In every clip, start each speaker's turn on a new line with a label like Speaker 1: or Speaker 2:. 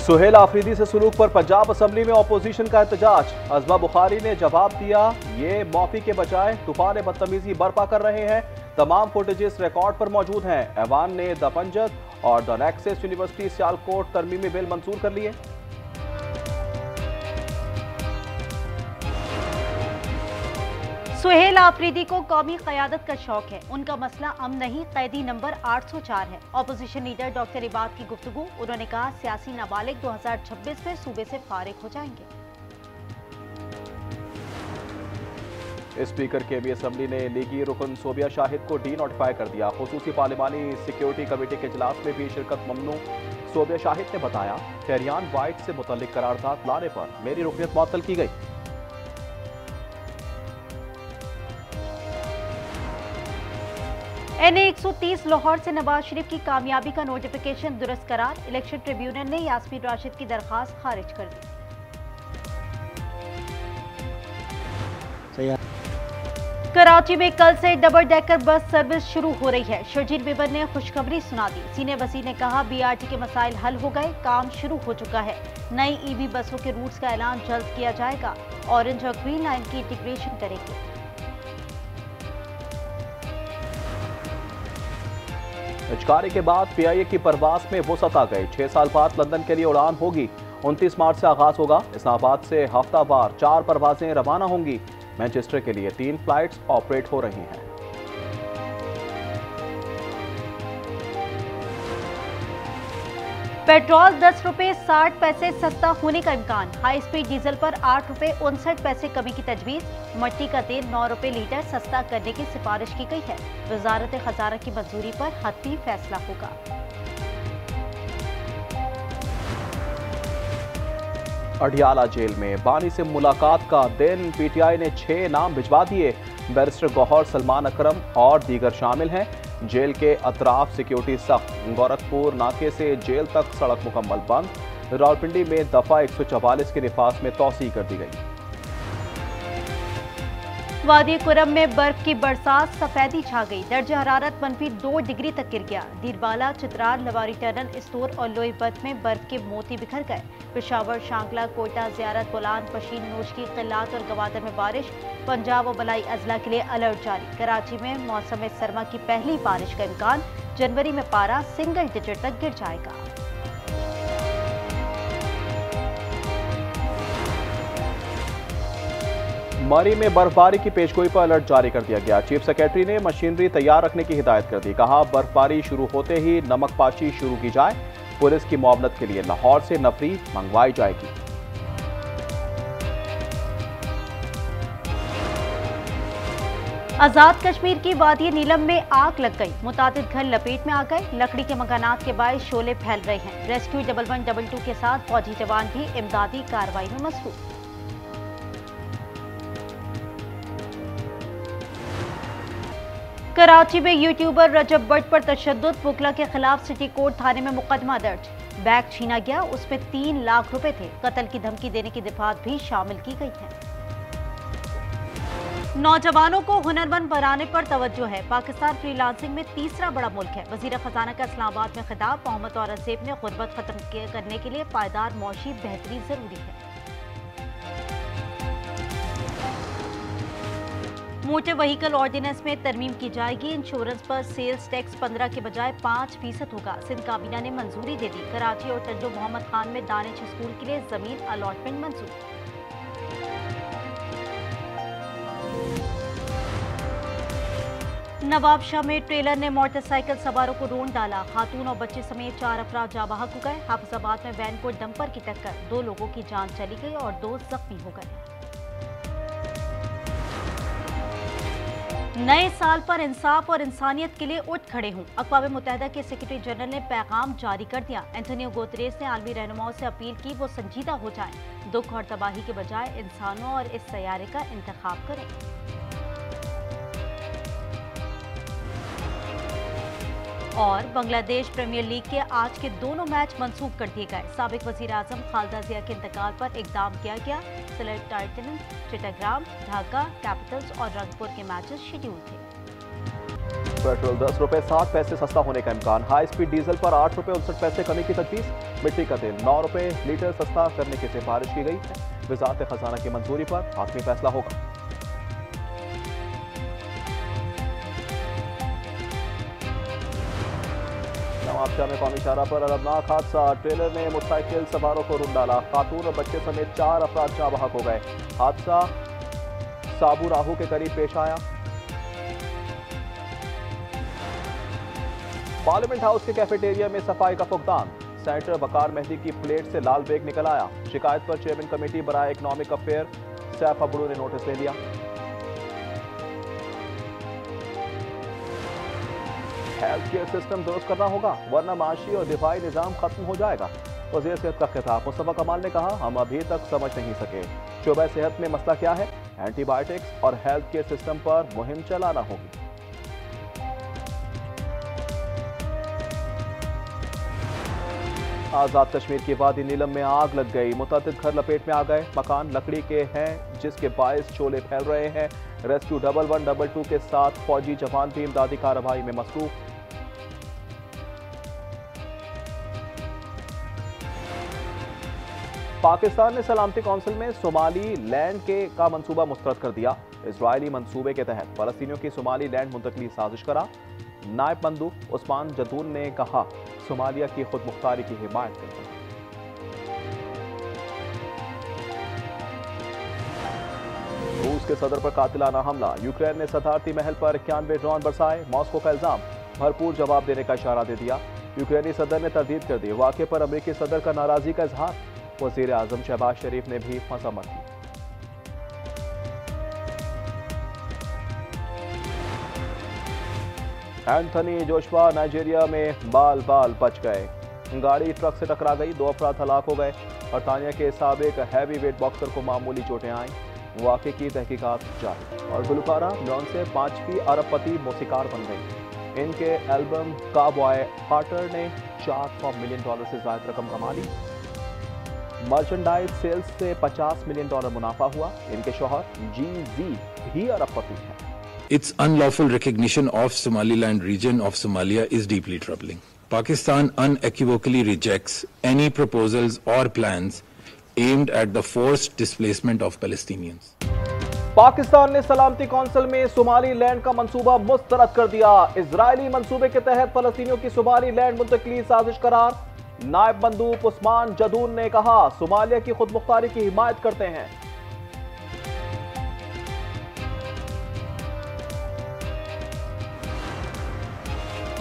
Speaker 1: सुहेल आफरीदी से सलूक पर पंजाब असम्बली में अपोजिशन का एहतजाज। अजमा बुखारी ने जवाब दिया, ये मौफी के बजाय तूफान बदतमीजी बर्पा कर रहे हैं। तमाम फुटेजेस रिकॉर्ड पर मौजूद हैं। ऐवान ने द पंजत और द नेक्सस यूनिवर्सिटी सियालकोट तरमीमी बिल मंजूर कर लिए।
Speaker 2: सुहेल आफरीदी को कौमी क़यादत का शौक है। उनका मसला अमन नहीं, कैदी नंबर 804 है। अपोजिशन लीडर डॉक्टर इबाद की गुफ्तगू। उन्होंने कहा, सियासी नाबालिग 2026 में सूबे से फारिग हो जाएंगे।
Speaker 1: स्पीकर के असम्बली ने लीगी रुकन सोबिया शाहिद को डी नोटिफाई कर दिया। खुसूसी पार्लिमानी सिक्योरिटी कमेटी के इजलास में भी शिरकत ममनू। सोबिया शाहिद ने बताया, टेरियान वाइट से मुतल्लिक करारदाद लाने पर मेरी रुकनियत मुअत्तल की गई।
Speaker 2: NA 130 लाहौर से नवाज शरीफ की कामयाबी का नोटिफिकेशन दुरुस्त करार। इलेक्शन ट्रिब्यूनल ने यास्मीन राशिद की दरखास्त खारिज कर दी। कराची में कल से डबल डेकर बस सर्विस शुरू हो रही है। शर्जील बेबर ने खुशखबरी सुना दी। सीने वसीर ने कहा, BRT के मसाइल हल हो गए, काम शुरू हो चुका है। नई EV बसों के रूट्स का ऐलान जल्द किया जाएगा। ऑरेंज और ग्रीन लाइन की इंटीग्रेशन करेंगे।
Speaker 1: इजकारी के बाद PIA की परवास में वुसअत आ गई। 6 साल बाद लंदन के लिए उड़ान होगी। 29 मार्च से आगाज होगा। इस्लामाबाद से हफ्तावार 4 परवाजें रवाना होंगी। मैनचेस्टर के लिए 3 फ्लाइट्स ऑपरेट हो रही हैं।
Speaker 2: पेट्रोल 10 रुपए 60 पैसे सस्ता होने का इम्कान। हाई स्पीड डीजल पर 8 रुपए 59 पैसे कमी की तजवीज। मट्टी का तेल 9 रुपए लीटर सस्ता करने की सिफारिश की गई है। वजारत खजाना की मंजूरी पर हतमी फैसला होगा।
Speaker 1: अडियाला जेल में बानी से मुलाकात का दिन। PTI ने 6 नाम भिजवा दिए। बैरिस्टर गौहर, सलमान अकरम और दीगर शामिल हैं। जेल के अतराफ सिक्योरिटी सख्त। गोरखपुर नाके से जेल तक सड़क मुकम्मल बंद। रावलपिंडी में दफा 144 के निफाज में तौसी कर दी गई।
Speaker 2: वादी कुरम में बर्फ की बरसात, सफेदी छा गई। दर्जा हरारत -2 डिग्री तक गिर गया। दीरबाला, चित्रार, लवारी टनल, इस्तूर और लोईबत में बर्फ के मोती बिखर गए। पेशावर, शांकला, कोयटा, ज़ियारत, बोलान, पशीन, नोश की किल्लात और गवादर में बारिश। पंजाब और बलाई अजला के लिए अलर्ट जारी। कराची में मौसम सरमा की पहली बारिश का इम्कान। जनवरी में पारा सिंगल डिजिट तक गिर जाएगा।
Speaker 1: मरी में बर्फबारी की पेशगोई पर अलर्ट जारी कर दिया गया। चीफ सेक्रेटरी ने मशीनरी तैयार रखने की हिदायत कर दी। कहा, बर्फबारी शुरू होते ही नमकपाशी शुरू की जाए। पुलिस की मुआवनत के लिए लाहौर से नफरी मंगवाई जाएगी।
Speaker 2: आजाद कश्मीर की वादी नीलम में आग लग गई। मुतादिद घर लपेट में आ गए। लकड़ी के मकानात के बायस शोले फैल रहे हैं। रेस्क्यू 1112 के साथ फौजी जवान भी इमदादी कार्रवाई में मसरूफ। कराची में यूट्यूबर रजब भट्ट पर तशद्दुद। वकला के खिलाफ सिटी कोर्ट थाने में मुकदमा दर्ज। बैग छीना गया, उसमें 3 लाख रुपए थे। कत्ल की धमकी देने की दफात भी शामिल की गई है। नौजवानों को हुनरमंद बनाने पर तवज्जो है। पाकिस्तान फ्रीलांसिंग में तीसरा बड़ा मुल्क है। वजीर खजाना का इस्लामाबाद में खिताब। मोहम्मद औरंगजेब ने गुर्बत खत्म करने के लिए पायदार मौशी बेहतरी जरूरी है। मोटर व्हीकल ऑर्डिनेंस में तरमीम की जाएगी। इंश्योरेंस पर सेल्स टैक्स 15 के बजाय 5% होगा। सिंध काबीना ने मंजूरी दे दी। कराची और टंडो मोहम्मद खान में दानिश स्कूल के लिए जमीन अलॉटमेंट मंजूर। नवाबशाह में ट्रेलर ने मोटरसाइकिल सवारों को रोन डाला। खातून और बच्चे समेत 4 अफराद जाबाहक हो गए। हाफिजाबाद में वैन को डंपर की टक्कर, 2 लोगों की जान चली गई और 2 जख्मी हो गए। नए साल पर इंसाफ और इंसानियत के लिए उठ खड़े हों। अक़वाम मुत्तहिदा के सेक्रेटरी जनरल ने पैगाम जारी कर दिया। एंटोनियो गुतेरेस ने आलमी रहनुमाओं से अपील की, वो संजीदा हो जाएं। दुख और तबाही के बजाय इंसानों और इस सैयारे का इंतखाब करें। और बांग्लादेश प्रीमियर लीग के आज के दोनों मैच मंसूख कर दिए गए। साबिक वजीर आजम खालिदा जिया के इंतकाल पर इकदाम किया गया। सिलेट टाइटंस, चिट्टाग्राम, ढाका कैपिटल्स और रंगपुर के मैचेस शेड्यूल थे।
Speaker 1: पेट्रोल 10 रुपए 60 पैसे सस्ता होने का इम्कान। हाई स्पीड डीजल पर 8 रुपए 59 पैसे कमी की तजवीज। मिट्टी का तेल 9 रुपए लीटर सस्ता करने की सिफारिश की गई है। वजारत खजाना की मंजूरी पर आखिरी फैसला होगा। नवाबशाह में कौमी शाहराह पर अरबनाक हादसा, ट्रेलर ने मोटरसाइकिल सवारों को रुन डाला। खातून और बच्चे समेत 4 अफराद जाँ बहक हो गए। हादसा साबू राहू के करीब पेश आया। पार्लियामेंट हाउस के कैफेटेरिया में सफाई का फुकदान, सेनेटर वकार मेहदी की प्लेट से लाल बेग निकल आया। शिकायत पर चेयरमैन कमेटी बराए इकनॉमिक अफेयर सैफ अबड़ू ने नोटिस ले लिया। हेल्थ केयर सिस्टम दुरुस्त करना होगा वरना माशी और दिफाई निजाम खत्म हो जाएगा। वज़ीर सेहत का खिताब, मुस्तफा कमाल ने कहा, हम अभी तक समझ नहीं सके शोबा सेहत में मसला क्या है। एंटीबायोटिक्स और हेल्थ केयर सिस्टम पर मुहिम चलाना होगी। आजाद कश्मीर की वादी नीलम में आग लग गई। मुतअद्दिद घर लपेट में आ गए। मकान लकड़ी के हैं जिसके बायस शोले फैल रहे हैं। रेस्क्यू 1112 के साथ फौजी जवान भी इमदादी कार्रवाई में मसरूफ। पाकिस्तान ने सलामती कौंसिल में सोमाली लैंड का मंसूबा मुस्तरद कर दिया। इजरायली मंसूबे के तहत फलस्तीनियों की सोमाली लैंड मुंतकली साजिश करा। नायब मंदूब उस्मान जदून ने कहा, सोमालिया की खुद मुख्तारी की हिमायत करते हैं। रूस के सदर पर कातिलाना हमला, यूक्रेन ने सदारती महल पर 91 ड्रोन बरसाए। मॉस्को का इल्जाम, भरपूर जवाब देने का इशारा दे दिया। यूक्रेनी सदर ने तरदीद कर दी। वाक़े पर अमेरिकी सदर का नाराजगी का इजहार। वज़ीर आज़म शहबाज शरीफ ने भी मज़म्मत की। एंथनी जोशुआ नाइजीरिया में बाल बाल बच गए। गाड़ी ट्रक से टकरा गई, 2 अफराद हलाक हो गए। बरतानिया के साबिक हैवी वेट बॉक्सर को मामूली चोटें आईं। वाक़े की तहकीकात जारी। और गुलकारा ब्रॉन्से 5वीं अरबपति मौसीकार बन गई। इनके एल्बम का बॉय हार्टर ने $400 मिलियन से ज़ायद रकम कमा ली। मर्चेंडाइज सेल्स से $50 मिलियन मुनाफा हुआ। इनके शौहर जी भी अरबपति हैं।
Speaker 3: Its unlawful recognition of Somaliland region of Somalia is deeply troubling. Pakistan unequivocally rejects any proposals or plans aimed at the forced displacement of Palestinians.
Speaker 1: Pakistan ने सलामती कौंसिल में सोमाली लैंड का मंसूबा मुस्तरद कर दिया। इजरायली मंसूबे के तहत फलस्तीनियों की सोमाली लैंड मुंतकली साजिश करार। नायब मंदूब उस्मान जदून ने कहा, सोमालिया की खुद मुख्तारी की हिमायत करते हैं।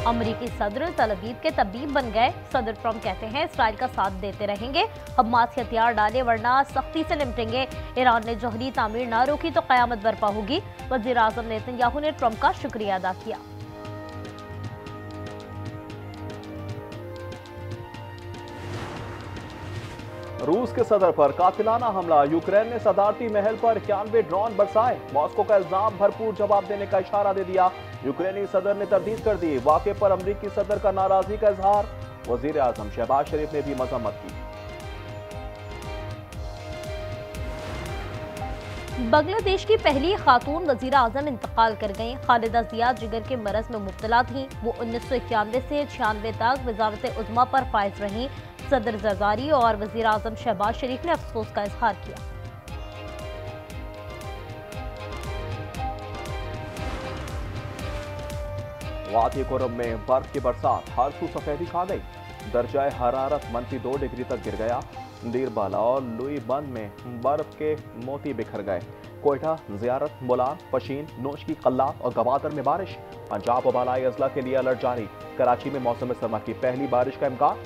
Speaker 2: अमरीकी सदर तल अवीव के तबीब बन गए। सदर ट्रंप कहते हैं, इसराइल का साथ देते रहेंगे, हमास हथियार डाले वरना सख्ती से निपटेंगे। ईरान ने जौहरी तामीर न रोकी तो कयामत बर्पा होगी। वज़ीर आज़म नेतन्याहू ने ट्रंप का शुक्रिया अदा किया।
Speaker 1: रूस के सदर पर कातिलाना हमला, यूक्रेन ने सदारती महल पर 91 ड्रोन बरसाए। मॉस्को का इल्जाम, भरपूर जवाब देने का इशारा दे दिया। यूक्रेनी सदर ने तरदीद कर दी। वाक़े पर अमरीकी सदर का नाराजगी का इजहार। वज़ीर आज़म शहबाज शरीफ ने भी मज़म्मत की।
Speaker 2: बांग्लादेश की पहली खातून वज़ीर आज़म इंतकाल कर गईं। खालिदा जिया जिगर के मरज में मुब्तला थीं। वो 1991 से 96 तक वज़ारत उज़्मा पर फाइज रहीं। सदर जरदारी और वज़ीर आज़म शहबाज शरीफ ने अफसोस का इजहार किया।
Speaker 1: वादी कुरम में बर्फ की बरसात, हर सू सफेदी छा गई। दर्जा हरारत -2 डिग्री तक गिर गया। दीरबाला और लुई बंद में बर्फ के मोती बिखर गए। कोयटा, ज़ियारत, मुलान, पशीन, नोश की कल्लात और गवादर में बारिश। पंजाब और बालाई अजला के लिए अलर्ट जारी। कराची में मौसम सरमा की पहली बारिश का इम्कान।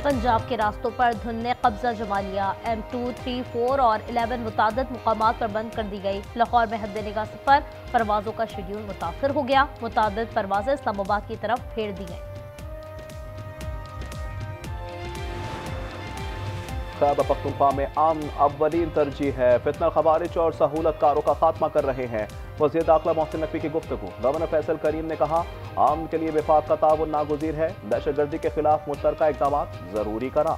Speaker 2: पंजाब के रास्तों पर धुंध ने कब्जा जमा लिया। M2, 3, 4 और 11 मुतादिद मुकामात पर बंद कर दी गई। लाहौर में हद निगाह सफर परवाजों का शेड्यूल मुतासर हो गया। मुतादिद परवाजें इस्लामाबाद की तरफ फेर दी गई।
Speaker 1: खैबर पख्तूनख्वा में अमन अव्वलीन तरजीह है। फितना खवारिज और सहूलतकारों का खात्मा कर रहे हैं। वज़ीर दाखिला मोहसिन नकवी की गुफ्तगू। गवर्नर फैसल करीम ने कहा, अमन के लिए वफाक का ताउन नागुज़ीर है। दहशतगर्दी के खिलाफ मुश्तरका इक़दाम जरूरी करा।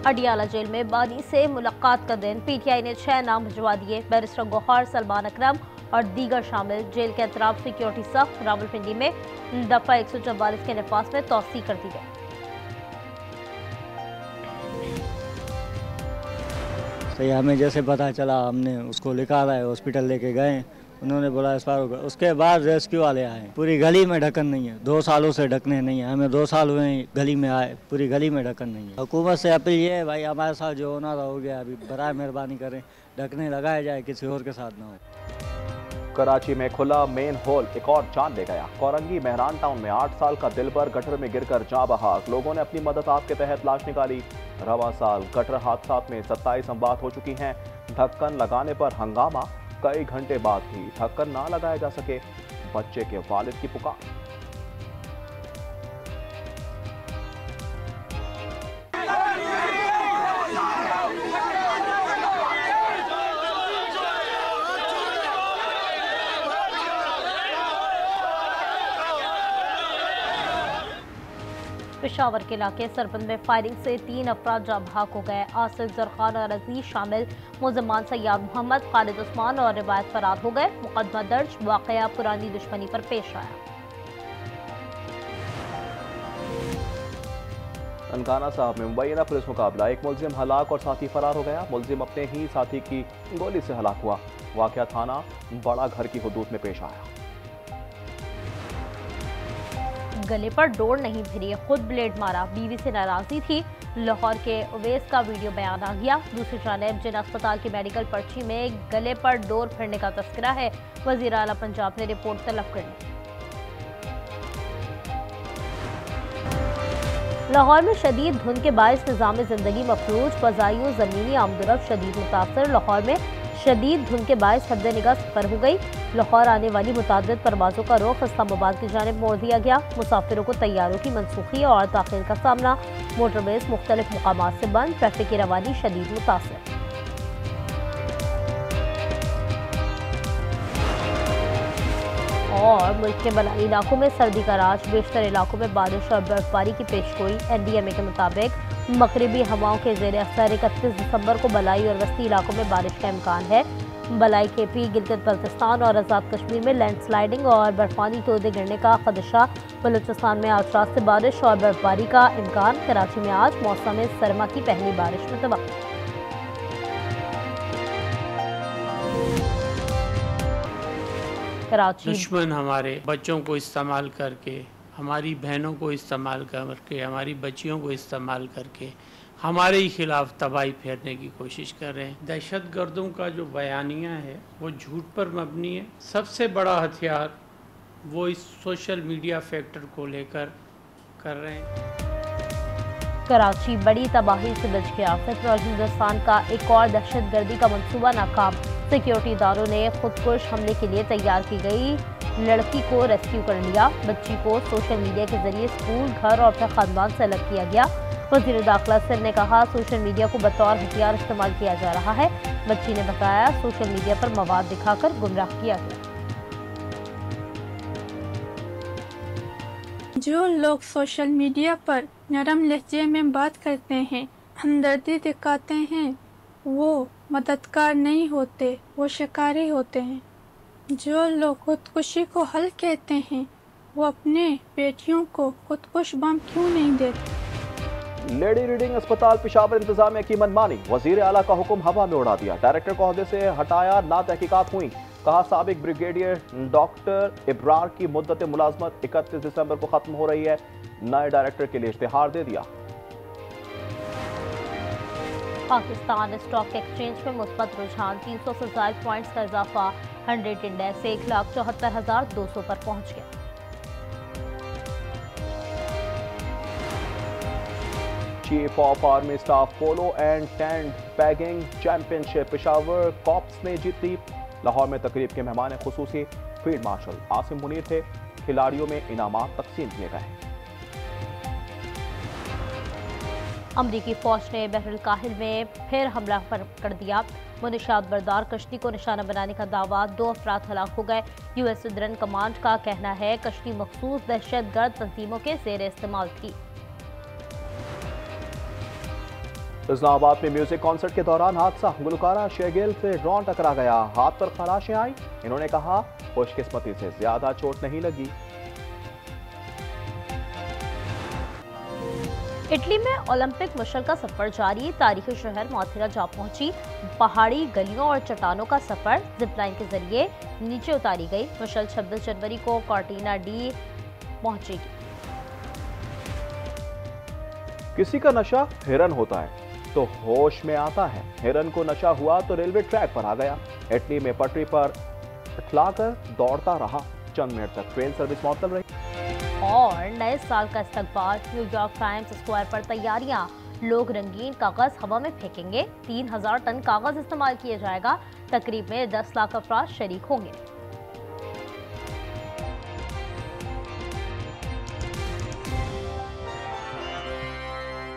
Speaker 2: अडियाला जेल में बानी से मुलाकात का दिन, पीटीआई ने 6 नाम भिजवा दिए। बैरिस्टर गौहर, सलमान अकरम और दीगर शामिल। जेल के अतराफ सिक्योरिटी सख्त। रावलपिंडी में दफा 144 के नफाज में तौसी कर दी गई।
Speaker 4: तो हमें जैसे पता चला, हमने उसको निकाला है, हॉस्पिटल लेके गए, उन्होंने बोला एक्सपायर हो गया। उसके बाद रेस्क्यू वाले आए, पूरी गली में ढक्कन नहीं है, 2 सालों से ढकने नहीं है। हमें 2 साल हुए गली में आए, पूरी गली में ढक्कन नहीं है। हुकूमत से अपील ये है भाई, हमारे साथ जो होना था हो गया, अभी बराए मेहरबानी करें, ढकने लगाया जाए, किसी और के साथ ना हो।
Speaker 1: कराची में खुला मेन होल एक और जान ले गया। कोरंगी मेहरान टाउन में 8 साल का दिलबर गटर में गिरकर जाँ बहाक। लोगों ने अपनी मदद आप के तहत लाश निकाली। रवा साल गटर हादसा में 27 अमवात हो चुकी हैं। ढक्कन लगाने पर हंगामा, कई घंटे बाद भी ढक्कन ना लगाया जा सके। बच्चे के वालिद की पुकार।
Speaker 2: पेशावर के इलाके सरबंद में फायरिंग से 3 अफराद जाँ बहक हो गए। आसिफ जरखान और अजीज शामिल। मुज़म्मान सैयद मोहम्मद, खालिद उस्मान और रिवायत फरार हो गए। मुकदमा दर्ज। वाकया पुरानी दुश्मनी पर पेश आया।
Speaker 1: ननकाना साहब में मुबैना पुलिस मुकाबला, एक मुलजिम हलाक और साथी फरार हो गया। मुलजिम अपने ही साथी की गोली से हलाक हुआ। वाकया थाना बड़ा घर की हुदूद में पेश आया।
Speaker 2: गले पर डोर नहीं भिड़ी, खुद ब्लेड मारा, बीवी से नाराजगी थी। लाहौर के उवैस का वीडियो बयान आ गया। दूसरी जानिब जिन अस्पताल की मेडिकल पर्ची में गले पर डोर फिरने का तस्करा है, वजीर आला पंजाब ने रिपोर्ट तलब कर ली। लाहौर में शदीद धुंध के बायस निज़ाम ज़िंदगी मफलूज, फ़ज़ाई ज़मीनी आमदोरफ्त शदीद मुतासर। लाहौर में शदीद धुंध के बायस हद निगाह सफर हो गई। लाहौर आने वाली मुतादिद परवाज़ों का रुख इस्लामाबाद की जानिब मोड़ दिया गया। मुसाफिरों को तैयारों की मनसूखी और ताख़ीर का सामना। मोटरवेज मुख्तलिफ मुकामात से बंद। ट्रैफिक की रवानी शदीद मुतासर। और मुल्क के बलाई इलाकों में सर्दी का राज, बेशतर इलाकों में बारिश और बर्फबारी की पेशगोई। NDMA के मुताबिक मगरिबी हवाओं के ज़ेर असर 31 दिसंबर को बलाई और वस्ती इलाकों में बारिश का इम्कान है। बलाई KP, गिलगित बल्तिस्तान और आज़ाद कश्मीर में लैंडस्लाइडिंग और बर्फानी तोदे गिरने का खदशा। बलूचिस्तान में आज रात से बारिश और बर्फबारी का इम्कान। कराची में आज मौसम सरमा की पहली बारिश मुतवक्किल। कराची
Speaker 5: दुश्मन हमारे बच्चों को इस्तेमाल करके, हमारी बहनों को इस्तेमाल करके, हमारी बच्चियों को इस्तेमाल करके हमारे ही खिलाफ तबाही फेरने की कोशिश कर रहे हैं। दहशत गर्दों का जो बयानिया है वो झूठ पर मबनी है। सबसे बड़ा हथियार वो इस सोशल मीडिया फैक्टर को लेकर कर रहे हैं।
Speaker 2: कराची बड़ी तबाही से बच गया। फिर और हिंदुस्तान का एक और दहशत गर्दी का मंसूबा नाकाम। सिक्योरिटी इदारों ने खुदकुश हमले के लिए तैयार की गई लड़की को रेस्क्यू कर लिया। बच्ची को सोशल मीडिया के जरिए स्कूल, घर और अपने खानदान से अलग किया गया। वज़ीर दाखिला सिर ने कहा, सोशल मीडिया को बतौर हथियार इस्तेमाल किया जा रहा है। बच्ची ने बताया, सोशल मीडिया पर मवाद दिखाकर गुमराह किया गया।
Speaker 6: जो लोग सोशल मीडिया पर नरम लहजे में बात करते हैं, हमदर्दी दिखाते हैं, वो मददगार नहीं होते, वो शिकारी होते हैं। जो लोग खुदकुशी को हल कहते हैं, वो अपने बेटियों को खुदकुश बम क्यों नहीं देते।
Speaker 1: लेडी रीडिंग अस्पताल पेशावर इंतजामिया की मनमानी। वजीर आला का हुक्म हवा में उड़ा दिया। डायरेक्टर को ओहदे से हटाया, ना तहकीकात हुई। कहा, साबिक ब्रिगेडियर डॉक्टर इब्रार की मुद्दत मुलाजमत 31 दिसंबर को खत्म हो रही है। नए डायरेक्टर के लिए इश्तिहार दे दिया।
Speaker 2: पाकिस्तान स्टॉक एक्सचेंज में मुस्बत रुझान, 300 से ज़ायद पॉइंट्स का इजाफा। 100 इंडेक्स 1,74,200 पर पहुंच गया।
Speaker 1: Chief of army staff polo and tent pegging championship Peshawar corps ने जीती। लाहौर में तकरीब के मेहमान खुसूसी फील्ड मार्शल आसिम मुनीर थे। खिलाड़ियों में इनामात तकसीम किए गए।
Speaker 2: अमरीकी फौज ने बहरुल काहिल में फिर हमला कर दिया। मुनशियात बरदार कश्ती को निशाना बनाने का दावा, 2 अफराद हलाक हो गए। US सिदरन कमांड का कहना है, कश्ती मखसूस दहशतगर्द तंजीमों के ज़ेर इस्तेमाल थी।
Speaker 1: इस्लामाबाद में म्यूजिक कॉन्सर्ट के दौरान हादसा, गुलकारा शेगिल से ड्रोन टकरा गया, हाथ पर खराशें आई। इन्होंने कहा खुशकिस्मती से ज्यादा चोट नहीं लगी।
Speaker 7: इटली में ओलंपिक मशल का सफर जारी, तारीखी शहर माथेरा जा पहुंची। पहाड़ी गलियों और चट्टानों का सफर जिपलाइन के जरिए नीचे उतारी गई। मशल 26 जनवरी को कॉर्टिना डी पहुंचेगी।
Speaker 1: किसी का नशा हिरन होता है तो होश में आता है। हिरन को नशा हुआ तो रेलवे ट्रैक पर आ गया। इटली में पटरी पर इठलाकर दौड़ता रहा। चंद मिनट तक ट्रेन सर्विस मअतल रही।
Speaker 7: और नए साल का इस्तकबाल, न्यूयॉर्क टाइम्स स्क्वायर पर तैयारियां। लोग रंगीन कागज हवा में फेंकेंगे। 3000 टन कागज इस्तेमाल किया जाएगा। तकरीब में 10 लाख अफराद शरीक होंगे।